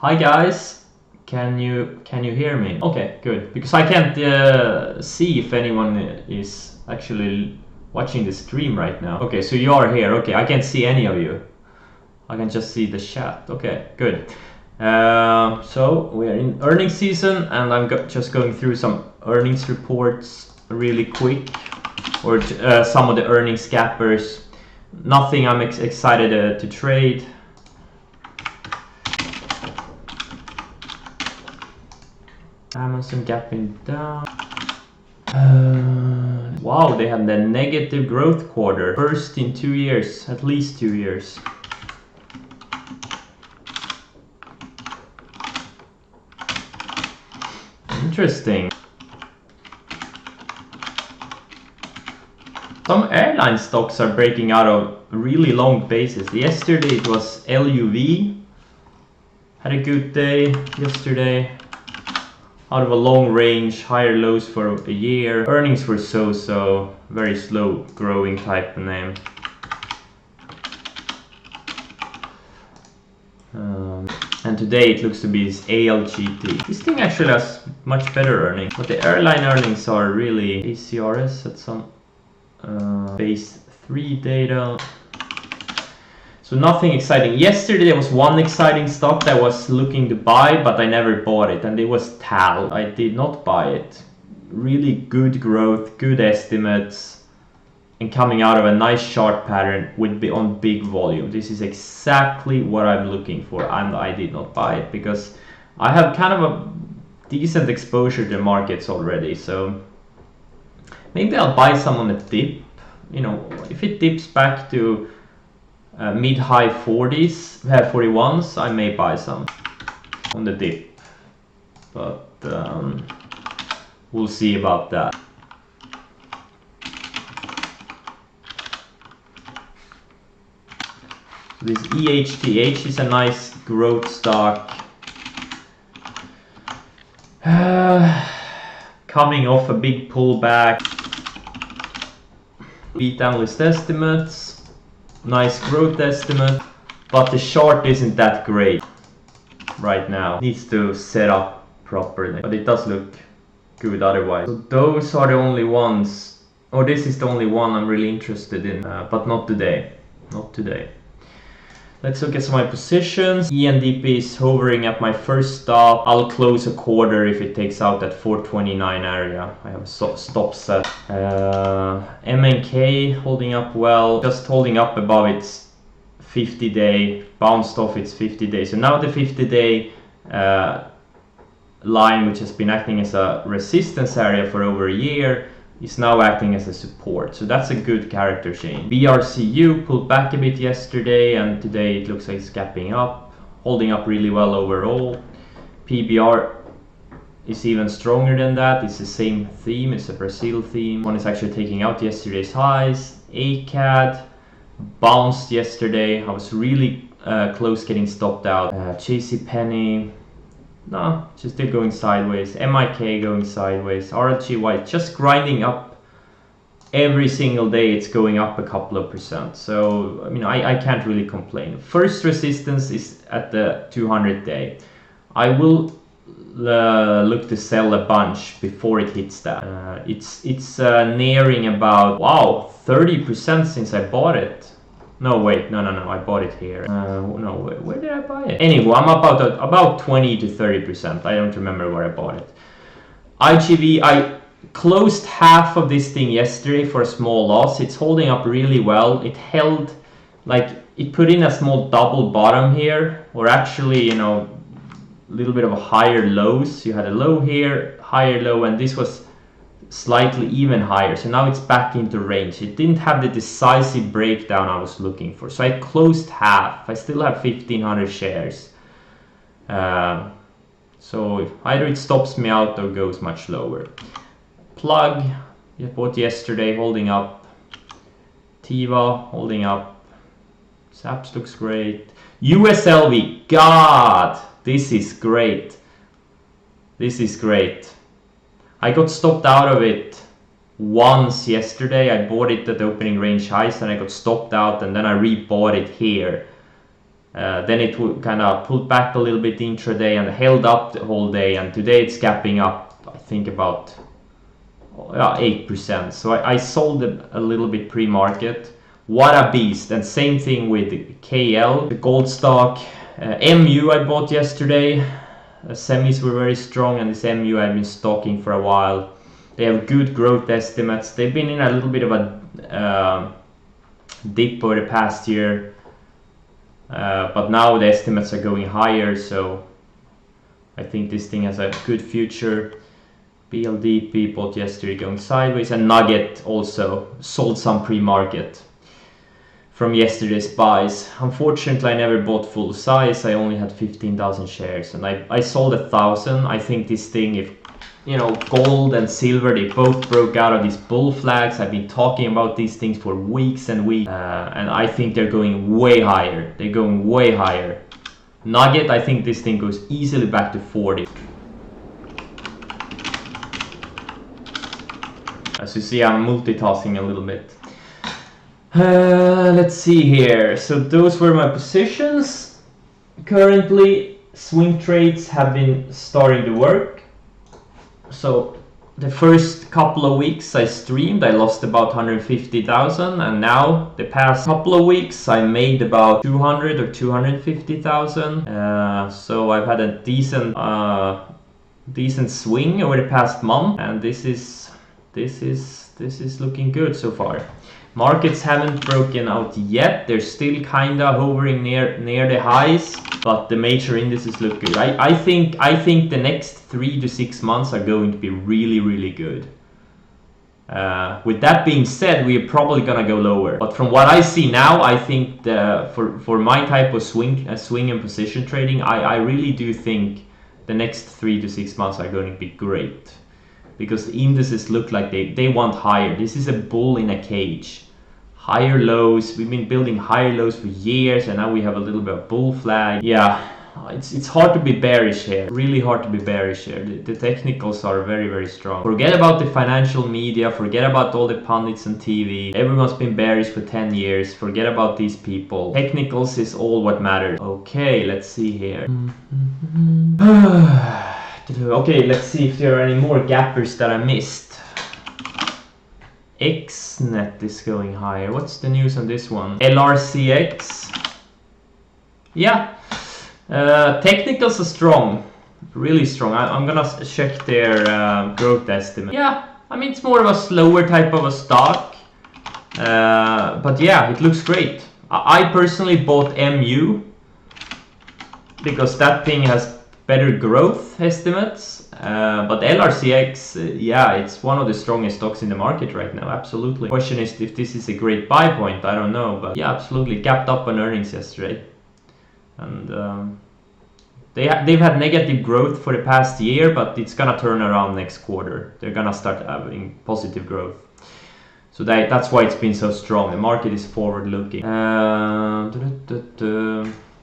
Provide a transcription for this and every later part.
Hi guys, can you hear me? Okay, good, because I can't see if anyone is actually watching the stream right now. Okay, so you are here. Okay, I can't see any of you. I can just see the chat. Okay, good. So we're in earnings season, and I'm just going through some earnings reports really quick, or some of the earnings gappers. Nothing I'm excited to trade. Amazon gapping down. Wow, they had the negative growth quarter. First in 2 years, at least 2 years. Interesting. Some airline stocks are breaking out of really long bases. Yesterday it was LUV. Had a good day yesterday. Out of a long range, higher lows for a year. Earnings were so, very slow growing type of name. And today it looks to be this ALGT. This thing actually has much better earnings, but the airline earnings are really ACRS at some base 3 data. So nothing exciting. Yesterday there was one exciting stock that was looking to buy, but I never bought it, and it was TAL. I did not buy it. Really good growth, good estimates, and coming out of a nice chart pattern would be on big volume. This is exactly what I'm looking for, and I did not buy it because I have kind of a decent exposure to markets already. So maybe I'll buy some on a dip. You know, if it dips back to mid-high 40s, 41s, I may buy some on the dip, but we'll see about that. This EHTH is a nice growth stock, coming off a big pullback. Beat analyst estimates. Nice growth estimate, but the chart isn't that great right now. Needs to set up properly, but it does look good otherwise. So those are the only ones, or this is the only one I'm really interested in, but not today. Not today. Let's look at some of my positions. ENDP is hovering at my first stop. I'll close a quarter if it takes out that 429 area. I have a stop set. MNK holding up well, just holding up above its 50-day, bounced off its 50-day. So now the 50-day line, which has been acting as a resistance area for over a year, is now acting as a support. So that's a good character change. BRCU pulled back a bit yesterday, and today it looks like it's gapping up, holding up really well overall. PBR is even stronger than that. It's the same theme, it's a Brazil theme. One is actually taking out yesterday's highs. ACAD bounced yesterday. I was really close getting stopped out. JCPenney, no, just still going sideways. MIK going sideways. RLGY just grinding up every single day. It's going up a couple of percent. So I mean, I can't really complain. First resistance is at the 200-day. I will look to sell a bunch before it hits that. It's nearing about, wow, 30% since I bought it. No, wait, no, I bought it here. No, where did I buy it? Anyway, I'm about 20 to 30%. I don't remember where I bought it. IGV, I closed half of this thing yesterday for a small loss. It's holding up really well. It held, like, it put in a small double bottom here, or actually, you know, a little bit of a higher lows. You had a low here, higher low, and this was slightly even higher. So now it's back into range. It didn't have the decisive breakdown I was looking for. So I closed half. I still have 1,500 shares. So either it stops me out or goes much lower. Plug, I bought yesterday, holding up. Tiva, holding up. SAPS looks great. USLV, God, this is great. This is great. I got stopped out of it once yesterday. I bought it at the opening range highs, and I got stopped out, and then I rebought it here. Then it kind of pulled back a little bit intraday and held up the whole day, and today it's gapping up, I think, about 8%. So I sold a little bit pre-market. What a beast. And same thing with KL, the gold stock. MU I bought yesterday. Semis were very strong, and this MU I've been stalking for a while. They have good growth estimates. They've been in a little bit of a dip over the past year, but now the estimates are going higher, so I think this thing has a good future. BLDP bought yesterday going sideways, and Nugget also sold some pre-market from yesterday's buys. Unfortunately, I never bought full size. I only had 15,000 shares, and I sold 1,000. I think this thing, if you know, gold and silver, they both broke out of these bull flags. I've been talking about these things for weeks and weeks, and I think they're going way higher. They're going way higher. Nugget, I think this thing goes easily back to 40. As you see, I'm multitasking a little bit. Let's see here. So those were my positions. Currently, swing trades have been starting to work. So the first couple of weeks I streamed, I lost about 150,000, and now the past couple of weeks I made about 200 or 250,000. So I've had a decent swing over the past month, and this is looking good so far. Markets haven't broken out yet. They're still kinda hovering near the highs, but the major indices look good. I think the next 3 to 6 months are going to be really good. With that being said, we are probably gonna go lower. But from what I see now, I think for my type of swing and position trading, I really do think the next 3 to 6 months are going to be great. Because the indices look like they want higher. This is a bull in a cage. Higher lows. We've been building higher lows for years, and now we have a little bit of bull flag. Yeah, it's hard to be bearish here. Really hard to be bearish here. The technicals are very strong. Forget about the financial media. Forget about all the pundits on TV. Everyone's been bearish for 10 years. Forget about these people. Technicals is all what matters. Okay, let's see here. Okay, let's see if there are any more gappers that I missed. XNet is going higher. What's the news on this one? LRCX. Yeah, technicals are strong, really strong. I'm gonna check their growth estimate. Yeah, I mean, it's more of a slower type of a stock, but yeah, it looks great. I personally bought MU because that thing has better growth estimates, but LRCX, yeah, it's one of the strongest stocks in the market right now, absolutely. Question is if this is a great buy point, I don't know, but yeah, absolutely, gapped up on earnings yesterday. And they've had negative growth for the past year, but it's gonna turn around next quarter. They're gonna start having positive growth. So that's why it's been so strong. The market is forward looking.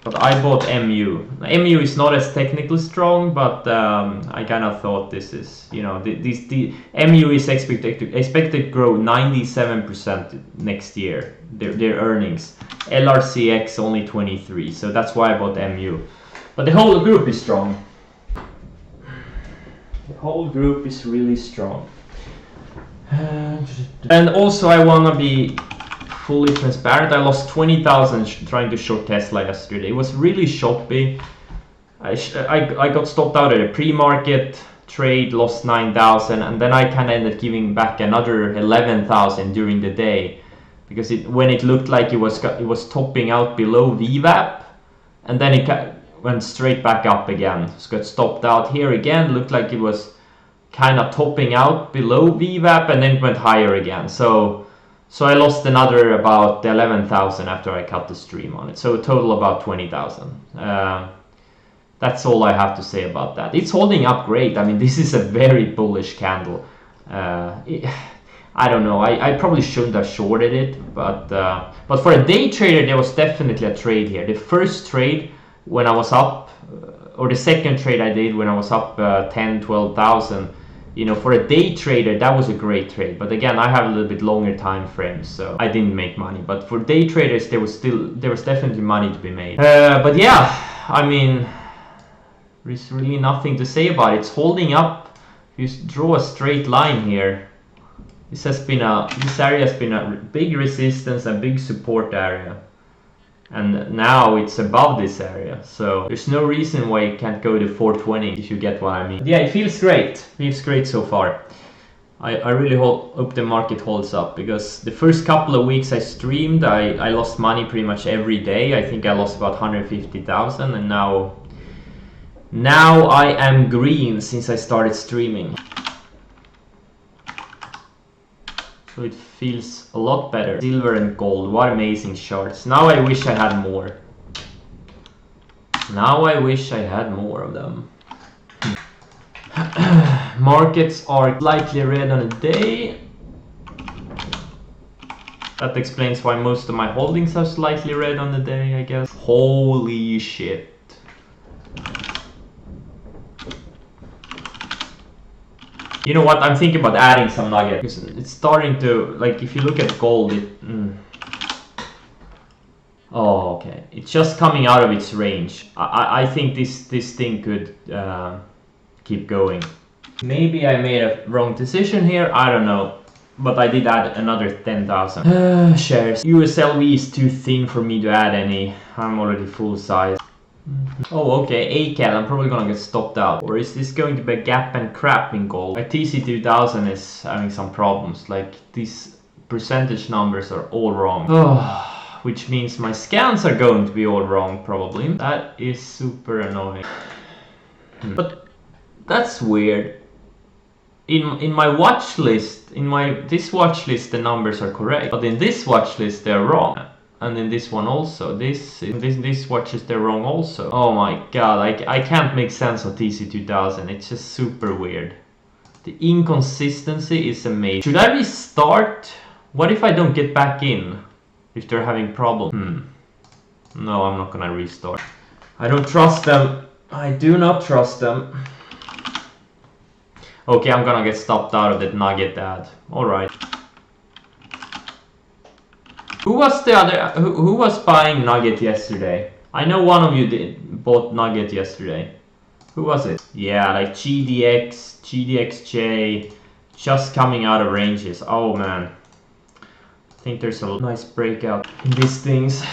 But I bought MU. MU is not as technically strong, but I kind of thought this is, you know, the MU is expected to grow 97% next year, their earnings. LRCX only 23, so that's why I bought MU. But the whole group is strong. The whole group is really strong. And also I want to be fully transparent. I lost 20,000 trying to short Tesla yesterday. It was really choppy. I got stopped out at a pre-market trade, lost 9,000, and then I kind of ended up giving back another 11,000 during the day, because when it looked like it was topping out below VWAP, and then it went straight back up again. So got stopped out here again. Looked like it was kind of topping out below VWAP, and then it went higher again. So I lost another about 11,000 after I cut the stream on it. So a total about 20,000. That's all I have to say about that. It's holding up great. I mean, this is a very bullish candle. I don't know. I probably shouldn't have shorted it, but for a day trader, there was definitely a trade here. The first trade when I was up, or the second trade I did when I was up 10, 12,000. you know, for a day trader, that was a great trade. But again, I have a little bit longer time frame, so I didn't make money. But for day traders, there was definitely money to be made. But yeah, I mean, there's really nothing to say about it. It's holding up. If you draw a straight line here, this area has been a big resistance and big support area. And now it's above this area, so there's no reason why it can't go to 420, if you get what I mean. Yeah, it feels great. Feels great so far. I really hope the market holds up, because the first couple of weeks I streamed, I lost money pretty much every day. I think I lost about 150,000, and now I am green since I started streaming. So it feels a lot better. Silver and gold, what amazing charts. Now I wish I had more. Now I wish I had more of them. Markets are slightly red on a day. That explains why most of my holdings are slightly red on the day, I guess. Holy shit. You know what, I'm thinking about adding some nugget, because it's starting to, like, if you look at gold, oh, okay, it's just coming out of its range. I think this thing could keep going. Maybe I made a wrong decision here, I don't know, but I did add another 10,000 shares. USLV is too thin for me to add any, I'm already full size. Oh, okay, ACAL, I'm probably gonna get stopped out. Or is this going to be a gap and crap in gold? My TC2000 is having some problems, like these percentage numbers are all wrong. Oh, which means my scans are going to be all wrong, probably. That is super annoying. But that's weird. In my watch list, this watch list, the numbers are correct, but in this watch list they're wrong. And in this one also, this watches they're wrong also. Oh my god, I can't make sense of TC2000, it's just super weird. The inconsistency is amazing. Should I restart? What if I don't get back in? If they're having problems? No, I'm not gonna restart. I don't trust them. I do not trust them. Okay, I'm gonna get stopped out of that nugget ad. Alright. Who was the other? Who was buying Nugget yesterday? I know one of you bought Nugget yesterday. Who was it? Yeah, like GDX, GDXJ, just coming out of ranges. Oh man, I think there's a nice breakout in these things.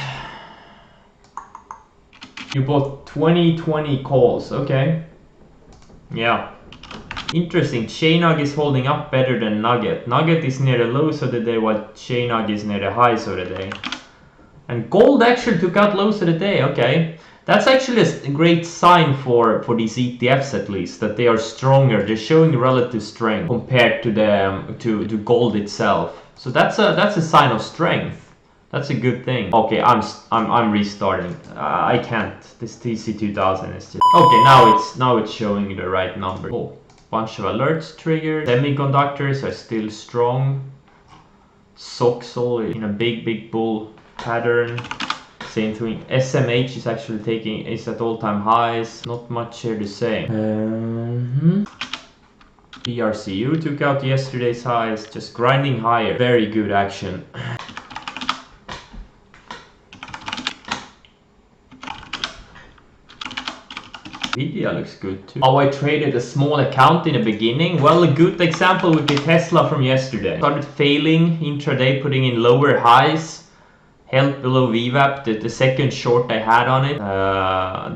You bought 2020 calls, okay? Yeah. Interesting, JNUG is holding up better than Nugget. Nugget is near the lows of the day, while JNUG is near the highs of the day. And gold actually took out lows of the day, okay. That's actually a great sign for these ETFs at least, that they are stronger. They're showing relative strength compared to to gold itself. So that's a sign of strength. That's a good thing. Okay, I'm restarting. I can't. This TC2000 is just okay. Now it's showing the right number. Oh. Bunch of alerts triggered. Semiconductors are still strong. Soxol in a big bull pattern. Same thing. SMH is actually is at all-time highs. Not much here to say. BRCU took out yesterday's highs, just grinding higher. Very good action. Nvidia looks good too. Oh, I traded a small account in the beginning. Well, a good example would be Tesla from yesterday. Started failing intraday, putting in lower highs. Held below VWAP, the second short I had on it.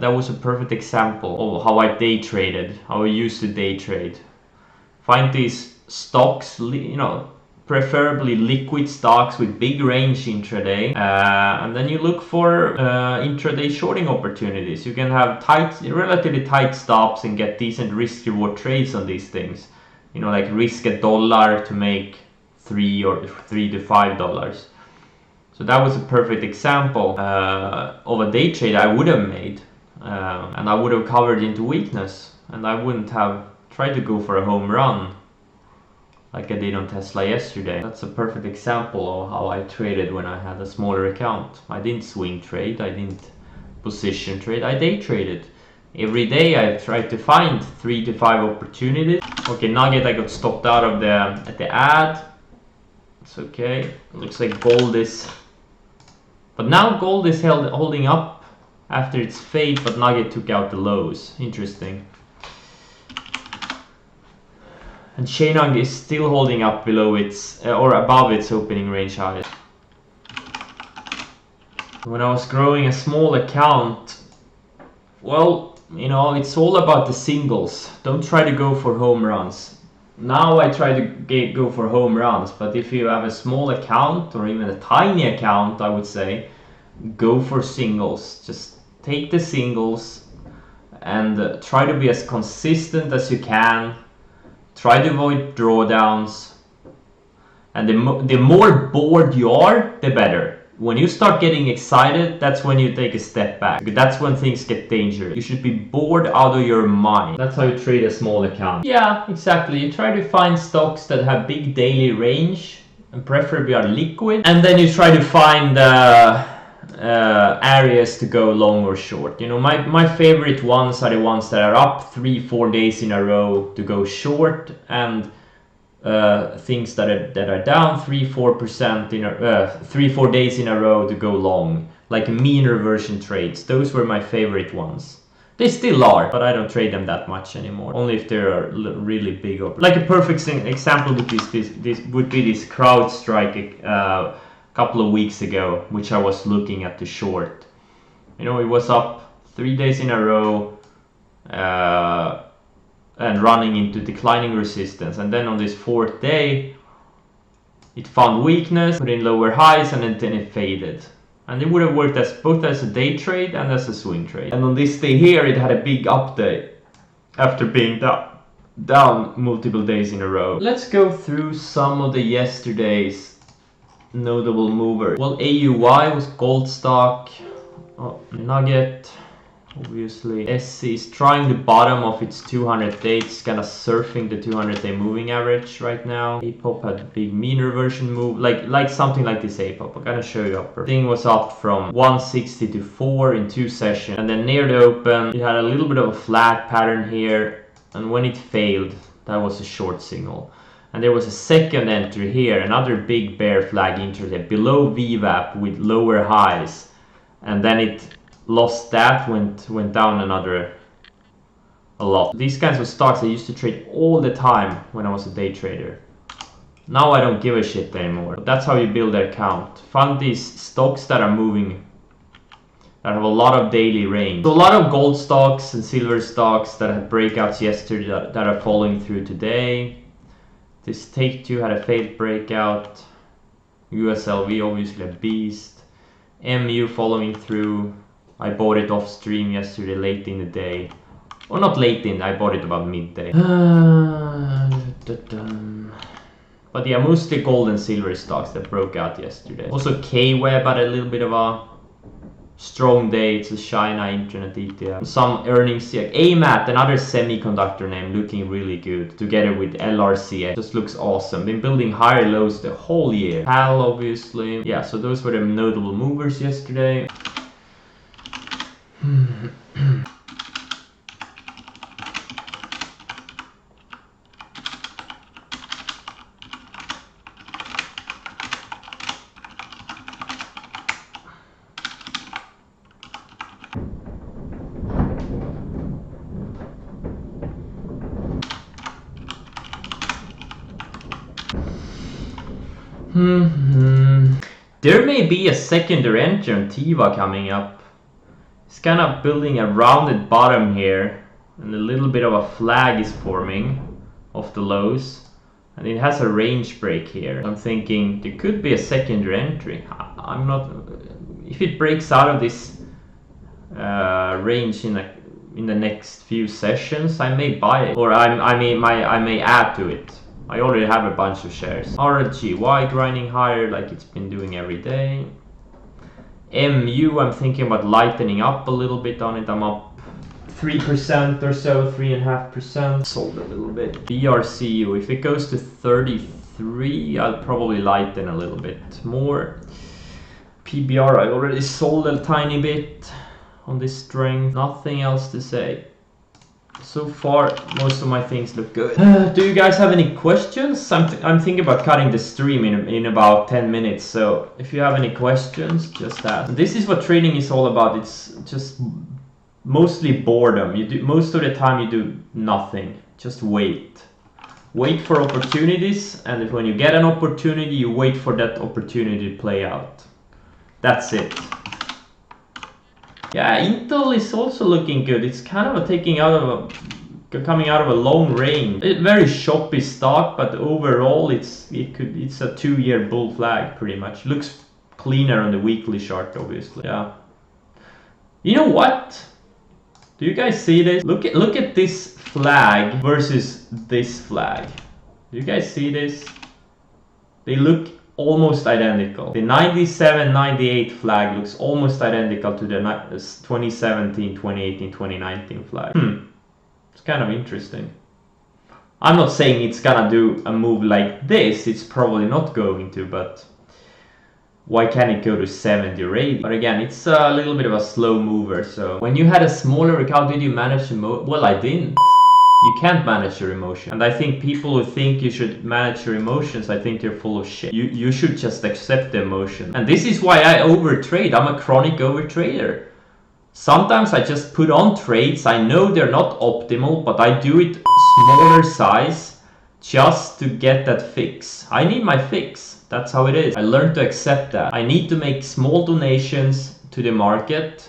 That was a perfect example of how I day traded, how I used to day trade. Find these stocks, you know, preferably liquid stocks with big range intraday, and then you look for intraday shorting opportunities. You can have relatively tight stops and get decent risk reward trades on these things. You know, like risk $1 to make $3 to $5. So that was a perfect example of a day trade I would have made, and I would have covered into weakness, and I wouldn't have tried to go for a home run like I did on Tesla yesterday. That's a perfect example of how I traded when I had a smaller account. I didn't swing trade, I didn't position trade, I day traded. every day I try to find 3 to 5 opportunities. Okay, Nugget, I got stopped out of at the ad. It's okay. It looks like gold is, but now gold is holding up after its fade, but Nugget took out the lows. Interesting. And Shenang is still holding up below its or above its opening range highs. When I was growing a small account, well, you know, it's all about the singles. Don't try to go for home runs. Now I try to go for home runs, but if you have a small account or even a tiny account, I would say, go for singles. Just take the singles and try to be as consistent as you can. Try to avoid drawdowns. And the more bored you are, the better. When you start getting excited, that's when you take a step back. That's when things get dangerous. You should be bored out of your mind. That's how you trade a small account. Yeah, exactly. You try to find stocks that have big daily range and preferably are liquid. And then you try to find areas to go long or short. You know, my favorite ones are the ones that are up 3-4 days in a row to go short, and things that are down 3-4% in 3-4 days in a row to go long, like mean reversion trades. Those were my favorite ones. They still are, but I don't trade them that much anymore. Only if they're really big. Like a perfect example would be this CrowdStrike a couple of weeks ago, which I was looking at to short. You know, it was up 3 days in a row. And running into declining resistance, and then on this 4th day it found weakness, put in lower highs, and then it faded. And it would have worked as both as a day trade and as a swing trade. And on this day here it had a big update after being down multiple days in a row. Let's go through some of the yesterday's notable movers. Well, AUY was gold stock. Nugget, obviously. SC is trying the bottom of its 200 day. It's kind of surfing the 200 day moving average right now. APOP had a big mean reversion move, like something like this APOP. I'm gonna show you up. Thing was up from 160 to 4 in 2 sessions, and then near the open it had a little bit of a flat pattern here, and when it failed, that was a short signal. And there was a second entry here, another big bear flag intraday below VWAP with lower highs, and then it lost that, went down a lot. These kinds of stocks I used to trade all the time when I was a day trader. Now I don't give a shit anymore. But that's how you build an account. Find these stocks that are moving, that have a lot of daily range. So a lot of gold stocks and silver stocks that had breakouts yesterday that are following through today. This Take-Two had a failed breakout. USLV obviously a beast. MU following through. I bought it off stream yesterday late in the day. Or not late in, I bought it about midday. But yeah, mostly gold and silver stocks that broke out yesterday. Also K-Web had a little bit of a strong day. It's a China internet ETF. Some earnings here. AMAT, another semiconductor name, looking really good. Together with LRCA. Just looks awesome. Been building higher lows the whole year. HAL obviously. Yeah, so those were the notable movers yesterday. There may be a secondary entry on Tiva coming up. It's kind of building a rounded bottom here, and a little bit of a flag is forming of the lows, and it has a range break here. I'm thinking there could be a secondary entry. I'm not. If it breaks out of this range in the next few sessions, I may buy it, or I may add to it. I already have a bunch of shares. RLGY grinding higher like it's been doing every day. MU, I'm thinking about lightening up a little bit on it. I'm up 3% or so, 3.5%. Sold a little bit. BRCU, if it goes to 33, I'll probably lighten a little bit more. PBR, I already sold a tiny bit. on this string. Nothing else to say. So far, most of my things look good. Do you guys have any questions? I'm thinking about cutting the stream in about 10 minutes. So if you have any questions, just ask. This is what trading is all about. It's just mostly boredom. Most of the time you do nothing. Just wait. Wait for opportunities, and when you get an opportunity, you wait for that opportunity to play out. That's it. Yeah, Intel is also looking good. It's kind of coming out of a long range. Very choppy stock, but overall it's a 2-year bull flag pretty much. Looks cleaner on the weekly chart, obviously. Yeah. You know what? Do you guys see this? Look at this flag versus this flag. Do you guys see this? They look almost identical. The 97-98 flag looks almost identical to the 2017, 2018, 2019 flag. It's kind of interesting. I'm not saying it's gonna do a move like this. It's probably not going to, but why can't it go to 70 or 80? But again, it's a little bit of a slow mover. So when you had a smaller account, did you manage to well, I didn't. You can't manage your emotion. And I think people who think you should manage your emotions, I think they're full of shit. You should just accept the emotion. And this is why I overtrade. I'm a chronic overtrader. Sometimes I just put on trades. I know they're not optimal, but I do it smaller size just to get that fix. I need my fix. That's how it is. I learned to accept that. I need to make small donations to the market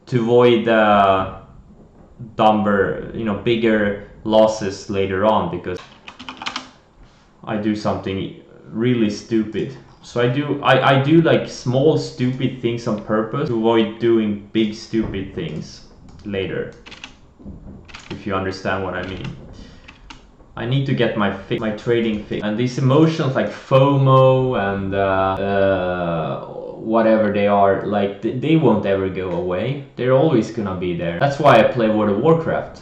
to avoid bigger losses later on, because I do something really stupid. So I do like small stupid things on purpose to avoid doing big stupid things later, if you understand what I mean. I need to get my trading fix. And these emotions like FOMO and whatever they are, like they won't ever go away. They're always gonna be there. That's why I play World of Warcraft,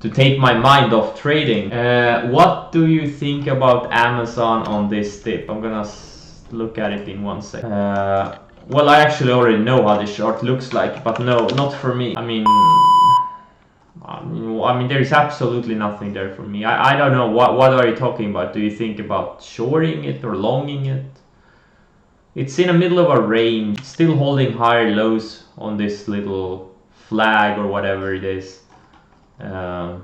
to take my mind off trading. What do you think about Amazon on this tip? I'm gonna look at it in 1 second. Well, I actually already know how this chart looks like, but no, not for me. I mean, there is absolutely nothing there for me. I don't know, what are you talking about? Do you think about shorting it or longing it? It's in the middle of a range, still holding higher lows on this little flag or whatever it is. So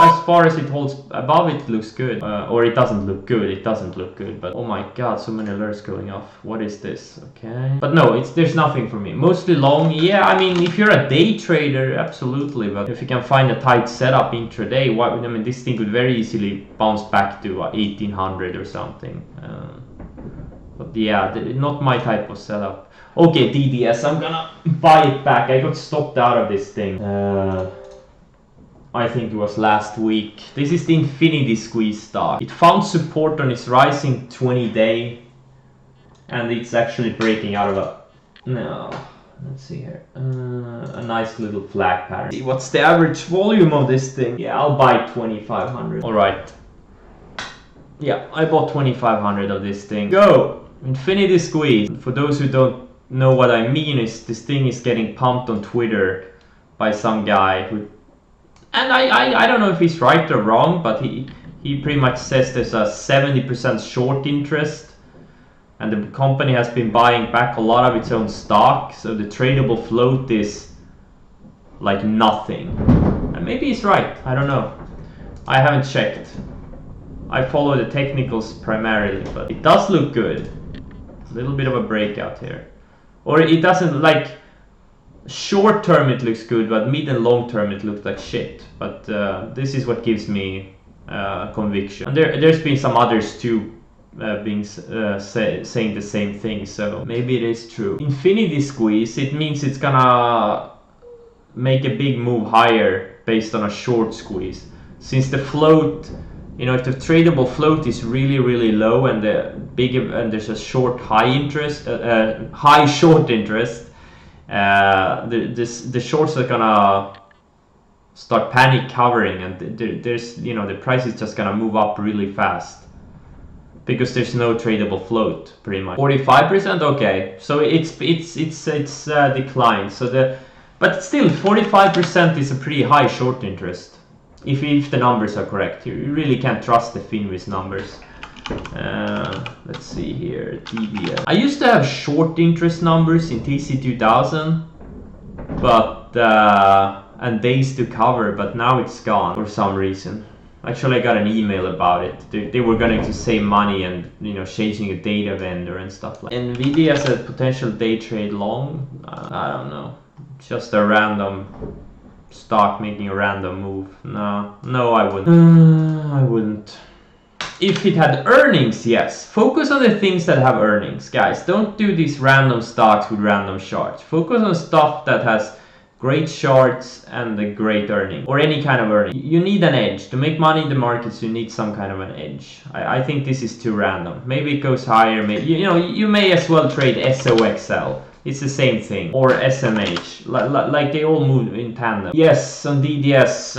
as far as it holds above, it looks good. Or it doesn't look good. It doesn't look good. But oh my god, so many alerts going off. What is this? Okay. But no, there's nothing for me. Mostly long. Yeah, I mean, if you're a day trader, absolutely. But if you can find a tight setup intraday, this thing could very easily bounce back to 1800 or something. But yeah, not my type of setup. Okay, DDS, I'm gonna buy it back. I got stopped out of this thing. I think it was last week. This is the Infinity Squeeze stock. It found support on its rising 20-day, and it's actually breaking out of let's see here, a nice little flag pattern. See, what's the average volume of this thing? Yeah, I'll buy 2500. All right. Yeah, I bought 2500 of this thing. Go! Infinity Squeeze. For those who don't know what I mean, is this thing is getting pumped on Twitter by some guy who, and I don't know if he's right or wrong, but he pretty much says there's a 70% short interest, and the company has been buying back a lot of its own stock, so the tradable float is like nothing. And maybe he's right, I don't know. I haven't checked. I follow the technicals primarily, but it does look good. A little bit of a breakout here. Or it doesn't, like, short term it looks good, but mid and long term it looks like shit. But this is what gives me conviction. And there's been some others too saying the same thing, so maybe it is true. Infinity Squeeze, it means it's gonna make a big move higher based on a short squeeze. Since the float, if the tradable float is really low and there's a high short interest, the shorts are gonna start panic covering, and there's the price is just gonna move up really fast. because there's no tradable float, pretty much. 45%, okay, so it's declined. So but still 45% is a pretty high short interest if the numbers are correct. You really can't trust the Finviz numbers. Let's see here, TBL. I used to have short interest numbers in TC2000, but and days to cover, but now it's gone for some reason. Actually, I got an email about it. They were going to save money and, you know, changing a data vendor and stuff like that. Nvidia as a potential day trade long, I don't know. Just a random stock making a random move. No, I wouldn't. I wouldn't. If it had earnings, yes. Focus on the things that have earnings, guys. Don't do these random stocks with random charts. Focus on stuff that has great charts and a great earning, or any kind of earning. You need an edge. To make money in the markets, you need some kind of an edge. I think this is too random. Maybe it goes higher, maybe, you know, you may as well trade SOXL. It's the same thing. Or SMH. Like they all move in tandem. Yes, on DDS.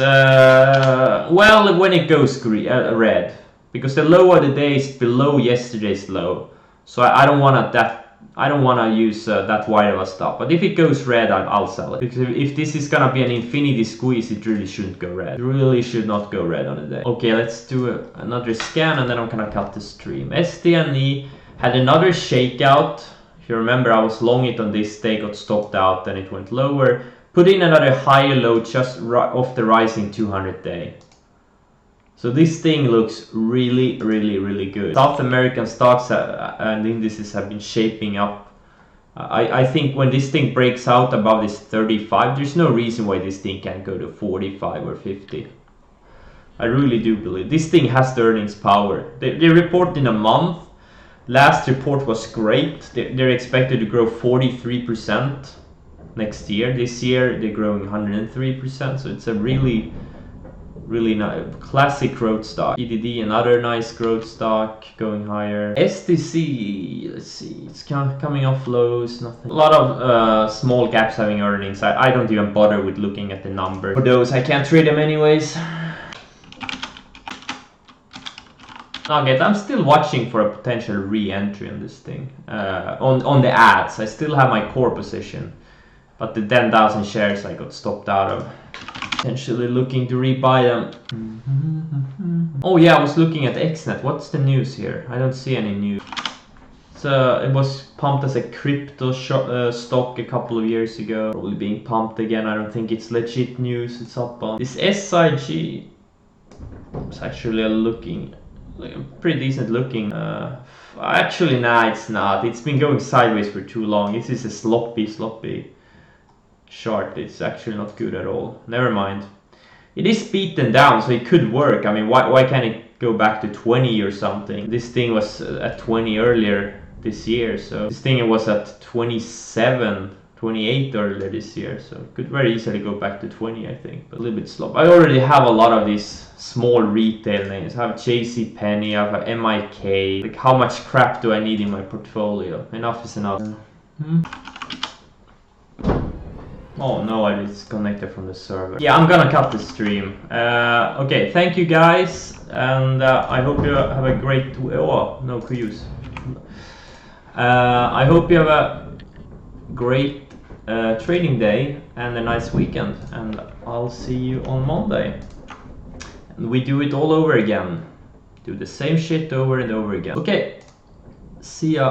Well, when it goes red. Because the low of the day is below yesterday's low. So I don't want to use that wide of a stop. But if it goes red, I'll sell it. Because if this is gonna be an infinity squeeze, it really shouldn't go red. It really should not go red on the day. Okay, let's do another scan and then I'm gonna cut the stream. STNE had another shakeout. If you remember, I was long it on this day, got stopped out, then it went lower. Put in another higher low just off the rising 200 day. So this thing looks really good. South American stocks and indices have been shaping up. I think when this thing breaks out above this 35, there's no reason why this thing can't go to 45 or 50. I really do believe this thing has the earnings power. They report in a month. Last report was great. They're expected to grow 43% next year. This year they're growing 103%. So it's a really nice classic growth stock. EDD, another nice growth stock, going higher. STC, let's see, it's coming off lows, nothing. A lot of small gaps having earnings. I don't even bother with looking at the number. For those, I can't trade them anyways. Nugget, I'm still watching for a potential re-entry on this thing. On the ads, I still have my core position. But the 10,000 shares I got stopped out of. Potentially looking to rebuy them. Oh yeah, I was looking at XNet. What's the news here? I don't see any news. So it was pumped as a crypto stock a couple of years ago. Probably being pumped again. I don't think it's legit news. It's up on this SIG. It's actually like a pretty decent looking. Actually, nah, it's not. It's been going sideways for too long. This is a sloppy chart. It's actually not good at all. Never mind. It is beaten down, so it could work. I mean, why can't it go back to 20 or something? This thing was at 20 earlier this year, so this thing was at 27, 28 earlier this year, so it could very easily go back to 20, I think, but a little bit slow. I already have a lot of these small retail names. I have JCPenney, I have MIK. Like, how much crap do I need in my portfolio? Enough is enough. Oh no, I disconnected from the server. Yeah, I'm gonna cut the stream. Okay, thank you guys, and I hope you have a great... Oh, no Qs. I hope you have a great trading day and a nice weekend, and I'll see you on Monday. And we do it all over again. Do the same shit over and over again. Okay, see ya.